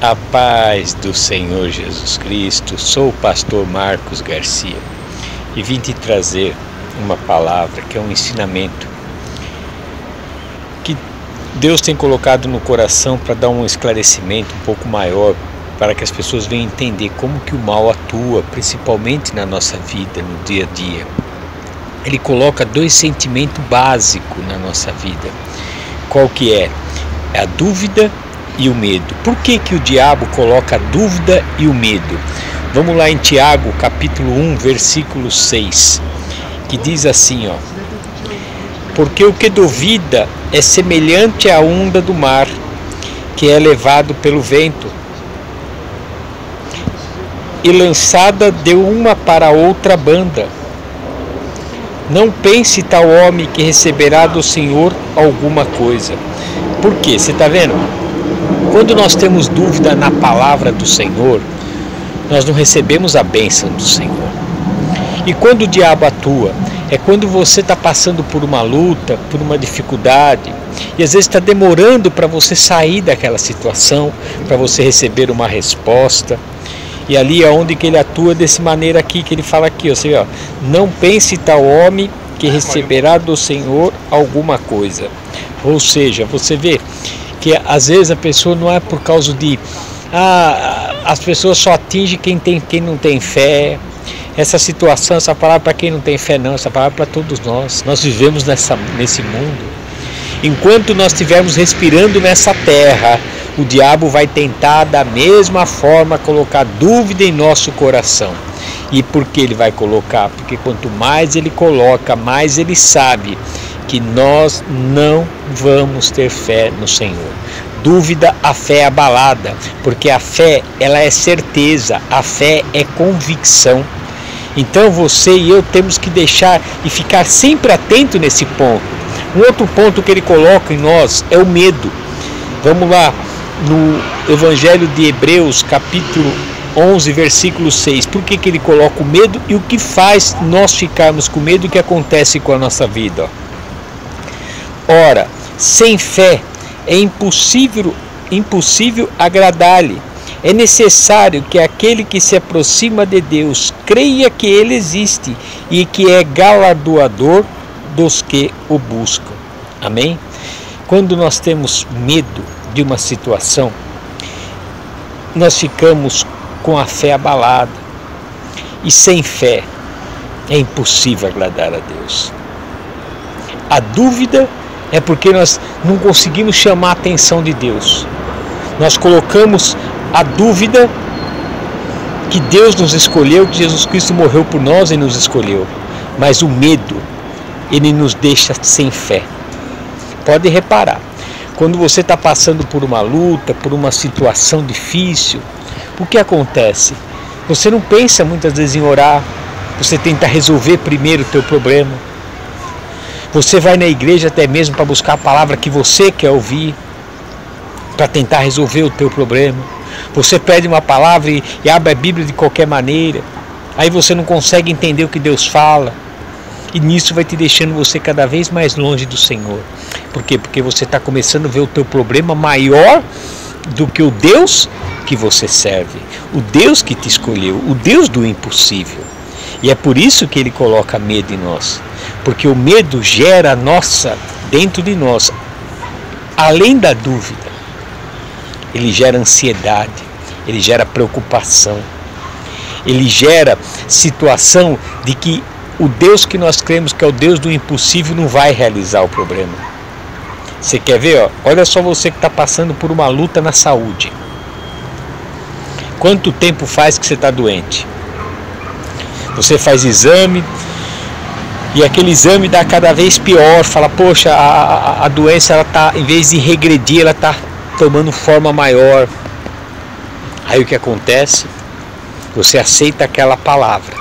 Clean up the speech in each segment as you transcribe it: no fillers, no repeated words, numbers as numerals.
A paz do Senhor Jesus Cristo, sou o pastor Marcos Garcia e vim te trazer uma palavra que é um ensinamento que Deus tem colocado no coração para dar um esclarecimento um pouco maior, para que as pessoas venham entender como que o mal atua, principalmente na nossa vida, no dia a dia. Ele coloca dois sentimentos básicos na nossa vida. Qual que é? É a dúvida e o medo. Por que que o diabo coloca a dúvida e o medo? Vamos lá em Tiago, capítulo 1, versículo 6, que diz assim, ó: porque o que duvida é semelhante à onda do mar, que é levado pelo vento e lançada de uma para outra banda. Não pense tal homem que receberá do Senhor alguma coisa. Por quê? Você está vendo? Quando nós temos dúvida na palavra do Senhor, nós não recebemos a bênção do Senhor. E quando o diabo atua, é quando você está passando por uma luta, por uma dificuldade, e às vezes está demorando para você sair daquela situação, para você receber uma resposta. E ali é onde que ele atua dessa maneira aqui, que ele fala aqui, ó, não pense tal homem que receberá do Senhor alguma coisa. Ou seja, você vê que às vezes a pessoa não é por causa de as pessoas só atingem quem não tem fé. Essa situação, essa palavra para quem não tem fé não, essa palavra para todos nós. Nós vivemos nesse mundo. Enquanto nós estivermos respirando nessa terra, o diabo vai tentar da mesma forma colocar dúvida em nosso coração. E por que ele vai colocar? Porque quanto mais ele coloca, mais ele sabe que nós não vamos ter fé no Senhor. Dúvida, a fé é abalada, porque a fé, ela é certeza, a fé é convicção. Então você e eu temos que deixar e ficar sempre atento nesse ponto. Um outro ponto que ele coloca em nós é o medo. Vamos lá, no Evangelho de Hebreus, capítulo 11, versículo 6. Por que que ele coloca o medo e o que faz nós ficarmos com medo e o que acontece com a nossa vida? Ora, sem fé é impossível agradar-lhe. É necessário que aquele que se aproxima de Deus creia que Ele existe e que é galardoador dos que o buscam. Amém? Quando nós temos medo de uma situação, nós ficamos com a fé abalada. E sem fé é impossível agradar a Deus. A dúvida é porque nós não conseguimos chamar a atenção de Deus. Nós colocamos a dúvida que Deus nos escolheu, que Jesus Cristo morreu por nós e nos escolheu. Mas o medo, ele nos deixa sem fé. Pode reparar, quando você está passando por uma luta, por uma situação difícil, o que acontece? Você não pensa muitas vezes em orar, você tenta resolver primeiro o teu problema. Você vai na igreja até mesmo para buscar a palavra que você quer ouvir, para tentar resolver o teu problema. Você pede uma palavra e abre a Bíblia de qualquer maneira. Aí você não consegue entender o que Deus fala. E nisso vai te deixando você cada vez mais longe do Senhor. Por quê? Porque você está começando a ver o teu problema maior do que o Deus que você serve. O Deus que te escolheu, o Deus do impossível. E é por isso que Ele coloca medo em nós. Porque o medo gera dentro de nós, além da dúvida, ele gera ansiedade, ele gera preocupação, ele gera situação de que o Deus que nós cremos, que é o Deus do impossível, não vai realizar o problema. Você quer ver? Olha só você que está passando por uma luta na saúde. Quanto tempo faz que você está doente? Você faz exame e aquele exame dá cada vez pior. Fala, poxa, a doença, ela tá, em vez de regredir, ela está tomando forma maior. Aí o que acontece? Você aceita aquela palavra.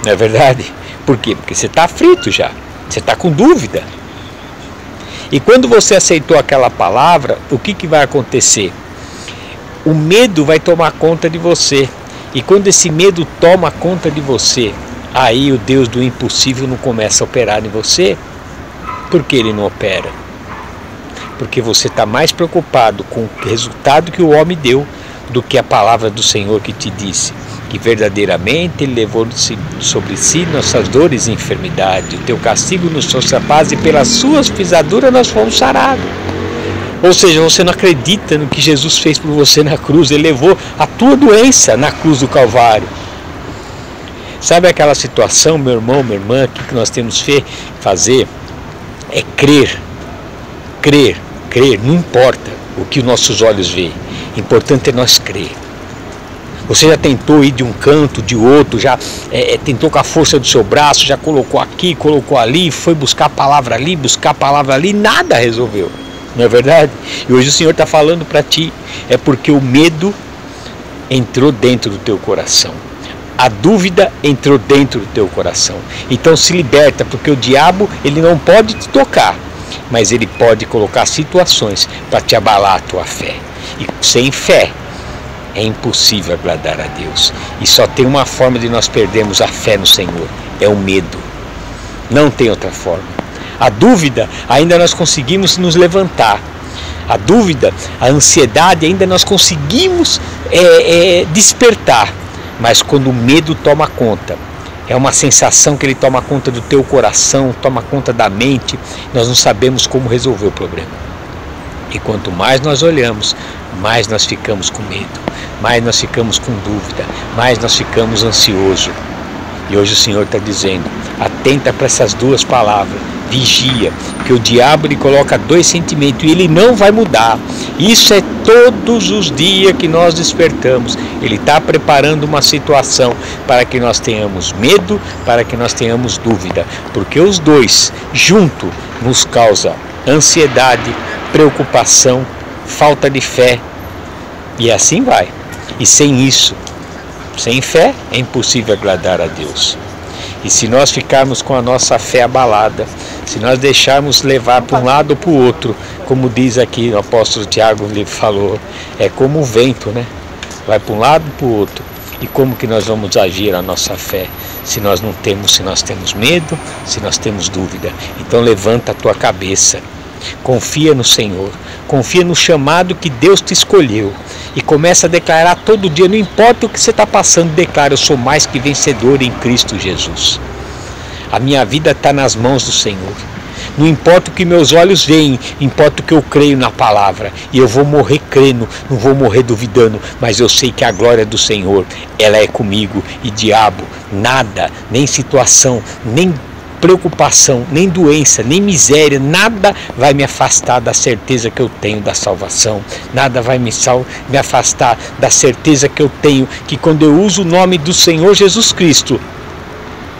Não é verdade? Por quê? Porque você está aflito já. Você está com dúvida. E quando você aceitou aquela palavra, o que vai acontecer? O medo vai tomar conta de você. E quando esse medo toma conta de você, aí o Deus do impossível não começa a operar em você. Por que ele não opera? porque você está mais preocupado com o resultado que o homem deu do que a palavra do Senhor que te disse que verdadeiramente Ele levou sobre si nossas dores e enfermidades. O teu castigo nos trouxe a paz e pelas suas pisaduras nós fomos sarados. Ou seja, você não acredita no que Jesus fez por você na cruz. Ele levou a tua doença na cruz do Calvário. Sabe aquela situação, meu irmão, minha irmã, que nós temos que fazer? É crer, crer, crer. Não importa o que os nossos olhos veem. O importante é nós crer. Você já tentou ir de um canto, de outro, já tentou com a força do seu braço, já colocou aqui, colocou ali, foi buscar a palavra ali, nada resolveu. Não é verdade? E hoje o Senhor está falando para ti, é porque o medo entrou dentro do teu coração. A dúvida entrou dentro do teu coração. Então se liberta, porque o diabo ele não pode te tocar, mas ele pode colocar situações para te abalar a tua fé. E sem fé é impossível agradar a Deus. E só tem uma forma de nós perdermos a fé no Senhor, é o medo. Não tem outra forma. A dúvida, ainda nós conseguimos nos levantar. A dúvida, a ansiedade, ainda nós conseguimos despertar. Mas quando o medo toma conta, é uma sensação que ele toma conta do teu coração, toma conta da mente, nós não sabemos como resolver o problema. E quanto mais nós olhamos, mais nós ficamos com medo, mais nós ficamos com dúvida, mais nós ficamos ansiosos. E hoje o Senhor está dizendo, atenta para essas duas palavras, vigia, que o diabo ele coloca dois sentimentos e ele não vai mudar. Isso é todos os dias que nós despertamos. Ele está preparando uma situação para que nós tenhamos medo, para que nós tenhamos dúvida, porque os dois juntos nos causam ansiedade, preocupação, falta de fé, e assim vai. E sem isso, sem fé, é impossível agradar a Deus. E se nós ficarmos com a nossa fé abalada, se nós deixarmos levar para um lado ou para o outro, como diz aqui o apóstolo Tiago, ele falou, é como o vento, né? Vai para um lado e para o outro. E como que nós vamos agir a nossa fé? Se nós temos medo, se nós temos dúvida. Então levanta a tua cabeça. Confia no Senhor, confia no chamado que Deus te escolheu e começa a declarar todo dia, não importa o que você está passando, declara, eu sou mais que vencedor em Cristo Jesus. A minha vida está nas mãos do Senhor. Não importa o que meus olhos veem, importa o que eu creio na palavra. E eu vou morrer crendo, não vou morrer duvidando, mas eu sei que a glória do Senhor, ela é comigo. E diabo, nada, nem situação, nem preocupação, nem doença, nem miséria, nada vai me afastar da certeza que eu tenho da salvação. Nada vai me afastar da certeza que eu tenho que quando eu uso o nome do Senhor Jesus Cristo,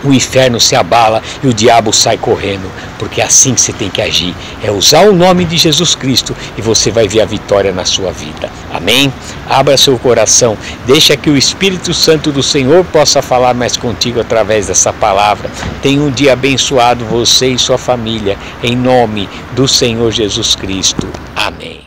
o inferno se abala e o diabo sai correndo, porque é assim que você tem que agir, é usar o nome de Jesus Cristo e você vai ver a vitória na sua vida. Amém? Abra seu coração, deixa que o Espírito Santo do Senhor possa falar mais contigo através dessa palavra. Tenha um dia abençoado você e sua família, em nome do Senhor Jesus Cristo. Amém.